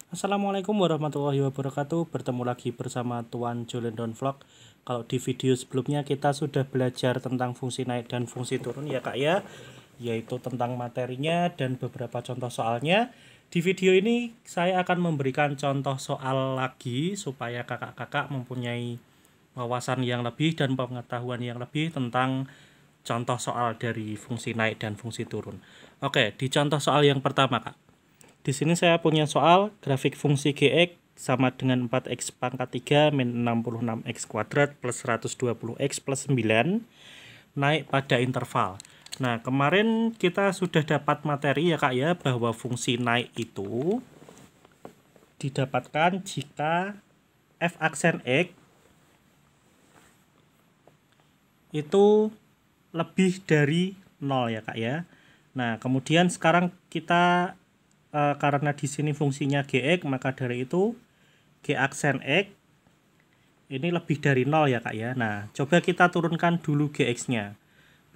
Assalamualaikum warahmatullahi wabarakatuh. Bertemu lagi bersama Tuan Jolendon Vlog. Kalau di video sebelumnya kita sudah belajar tentang fungsi naik dan fungsi turun ya kak ya, yaitu tentang materinya dan beberapa contoh soalnya. Di video ini saya akan memberikan contoh soal lagi supaya kakak-kakak mempunyai wawasan yang lebih dan pengetahuan yang lebih tentang contoh soal dari fungsi naik dan fungsi turun. Oke, di contoh soal yang pertama kak. Di sini saya punya soal grafik fungsi gx sama dengan 4x pangkat 3 min 66x kuadrat plus 120x plus 9 naik pada interval. Nah, kemarin kita sudah dapat materi ya kak ya, bahwa fungsi naik itu didapatkan jika f aksen x itu lebih dari 0 ya kak ya. Nah, kemudian sekarang kita karena di sini fungsinya gx, maka dari itu g aksen x ini lebih dari 0 ya kak ya. Nah, coba kita turunkan dulu gx-nya.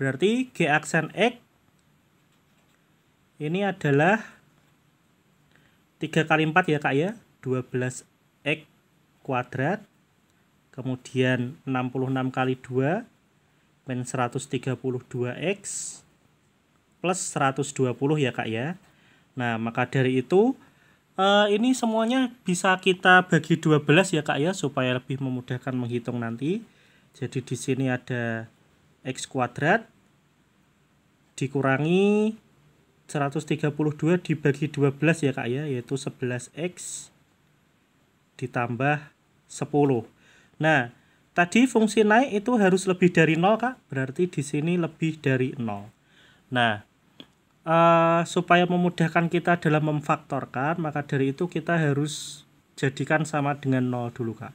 Berarti g aksen x ini adalah 3 kali 4 ya kak ya, 12x kuadrat, kemudian 66 kali 2 min 132x plus 120 ya kak ya. Nah, maka dari itu ini semuanya bisa kita bagi 12 ya kak ya, supaya lebih memudahkan menghitung nanti. Jadi di sini ada x kuadrat dikurangi 132 dibagi 12 ya kak ya, yaitu 11x ditambah 10. Nah, tadi fungsi naik itu harus lebih dari 0 kak, berarti di sini lebih dari 0. Nah, supaya memudahkan kita dalam memfaktorkan, maka dari itu kita harus jadikan sama dengan 0 dulu kak.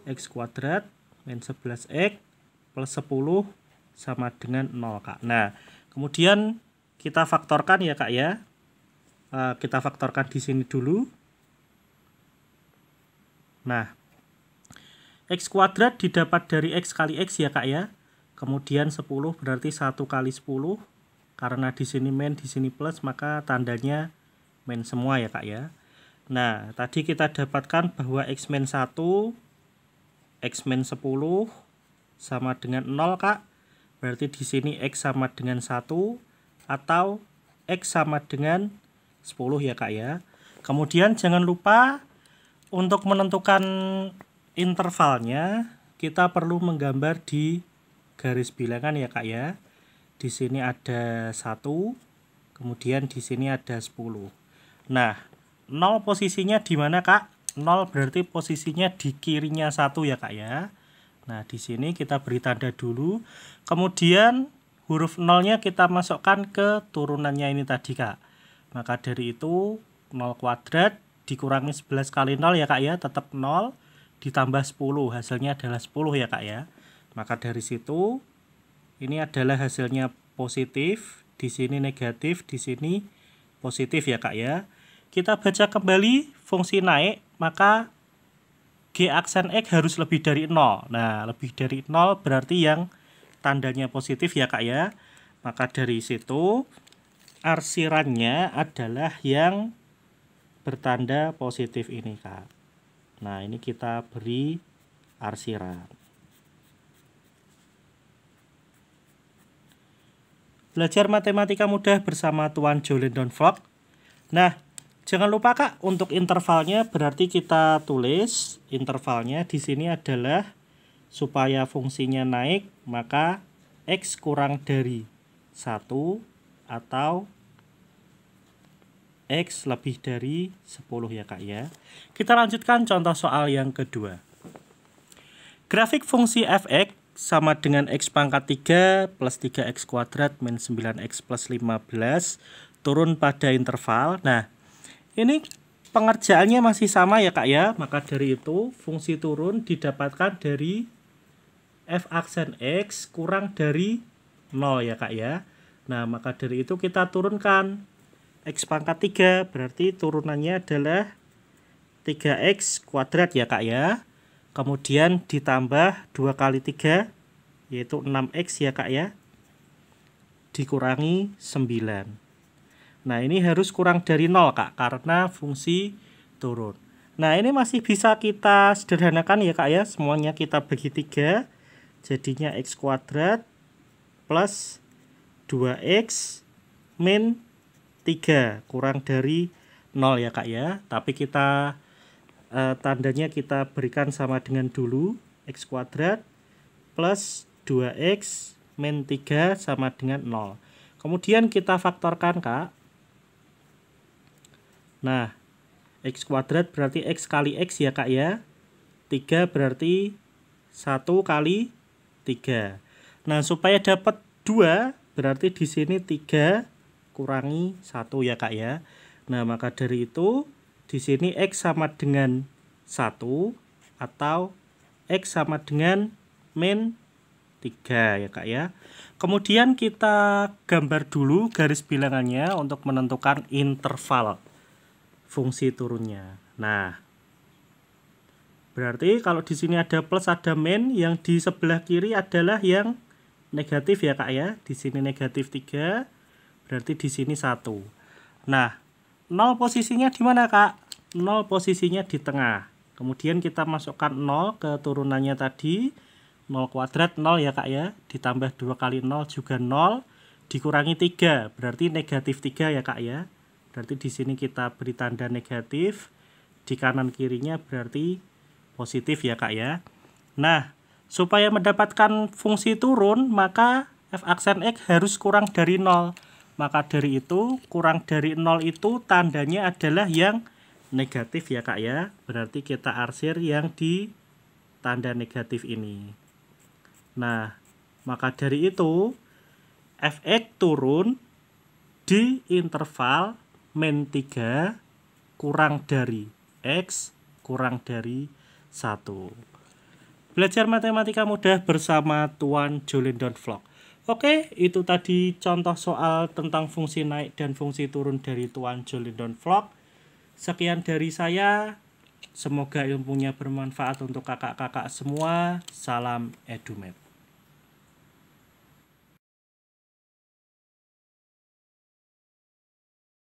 X kuadrat min 11x plus 10 sama dengan 0 kak. Nah, kemudian kita faktorkan ya kak ya. Kita faktorkan di sini dulu. Nah, x kuadrat didapat dari x kali x ya kak ya. Kemudian 10 berarti 1 kali 10. Karena di sini min, di sini plus, maka tandanya min semua ya kak ya. Nah, tadi kita dapatkan bahwa x min 1, x min 10 sama dengan 0 kak. Berarti di sini x sama dengan 1 atau x sama dengan 10 ya kak ya. Kemudian jangan lupa untuk menentukan intervalnya kita perlu menggambar di garis bilangan ya kak ya. Di sini ada 1, kemudian di sini ada 10. Nah, 0 posisinya di mana kak? 0 berarti posisinya di kirinya 1 ya kak ya. Nah, di sini kita beri tanda dulu. Kemudian huruf 0-nya kita masukkan ke turunannya ini tadi kak. Maka dari itu 0 kuadrat dikurangi 11 kali 0 ya kak ya, tetap 0 ditambah 10, hasilnya adalah 10 ya kak ya. Maka dari situ ini adalah hasilnya positif, di sini negatif, di sini positif ya kak ya. Kita baca kembali fungsi naik, maka g aksen x harus lebih dari 0. Nah, lebih dari 0 berarti yang tandanya positif ya kak ya. Maka dari situ arsirannya adalah yang bertanda positif ini kak. Nah, ini kita beri arsiran. Belajar matematika mudah bersama Tuan Jolendon Vlog. Nah, jangan lupa kak, untuk intervalnya berarti kita tulis intervalnya di sini adalah supaya fungsinya naik, maka x kurang dari 1 atau x lebih dari 10 ya kak ya. Kita lanjutkan contoh soal yang kedua. Grafik fungsi fx sama dengan x pangkat 3 plus 3x kuadrat min 9x plus 15 turun pada interval. Nah, ini pengerjaannya masih sama ya kak ya. Maka dari itu fungsi turun didapatkan dari f aksen x kurang dari 0 ya kak ya. Nah, maka dari itu kita turunkan x pangkat 3, berarti turunannya adalah 3x kuadrat ya kak ya. Kemudian ditambah 2 kali 3, yaitu 6x ya kak ya, dikurangi 9. Nah, ini harus kurang dari 0 kak, karena fungsi turun. Nah, ini masih bisa kita sederhanakan ya Kak ya. Semuanya kita bagi 3. Jadinya X kuadrat plus 2X min 3 kurang dari 0 ya Kak ya. Tapi kita tandanya kita berikan sama dengan dulu. X kuadrat plus 2X min 3 sama dengan 0. Kemudian kita faktorkan Kak. Nah, X kuadrat berarti X kali X ya Kak ya. 3 berarti 1 kali 3. Nah, supaya dapat 2 berarti di sini 3 kurangi 1 ya Kak ya. Nah, maka dari itu di sini X sama dengan 1 atau X sama dengan min 3 ya Kak ya. Kemudian kita gambar dulu garis bilangannya untuk menentukan interval fungsi turunnya. Nah, berarti kalau di sini ada plus ada min, yang di sebelah kiri adalah yang negatif ya Kak ya. Di sini negatif 3, berarti di sini 1. Nah, 0 posisinya di mana Kak? 0 posisinya di tengah. Kemudian kita masukkan 0 ke turunannya tadi. 0 kuadrat 0 ya Kak ya. Ditambah 2 kali 0 juga 0. Dikurangi 3, berarti negatif 3 ya Kak ya. Berarti di sini kita beri tanda negatif. Di kanan kirinya berarti positif ya Kak ya. Nah, supaya mendapatkan fungsi turun, maka f aksen X harus kurang dari 0. Maka dari itu, kurang dari 0 itu tandanya adalah yang negatif ya Kak ya. Berarti kita arsir yang di tanda negatif ini. Nah, maka dari itu, fx turun di interval min 3 kurang dari X kurang dari 1. Belajar matematika mudah bersama Tuan Jolindon Vlog. Oke, itu tadi contoh soal tentang fungsi naik dan fungsi turun dari Tuan Jolindon Vlog. Sekian dari saya. Semoga ilmunya bermanfaat untuk kakak-kakak semua. Salam EduMed.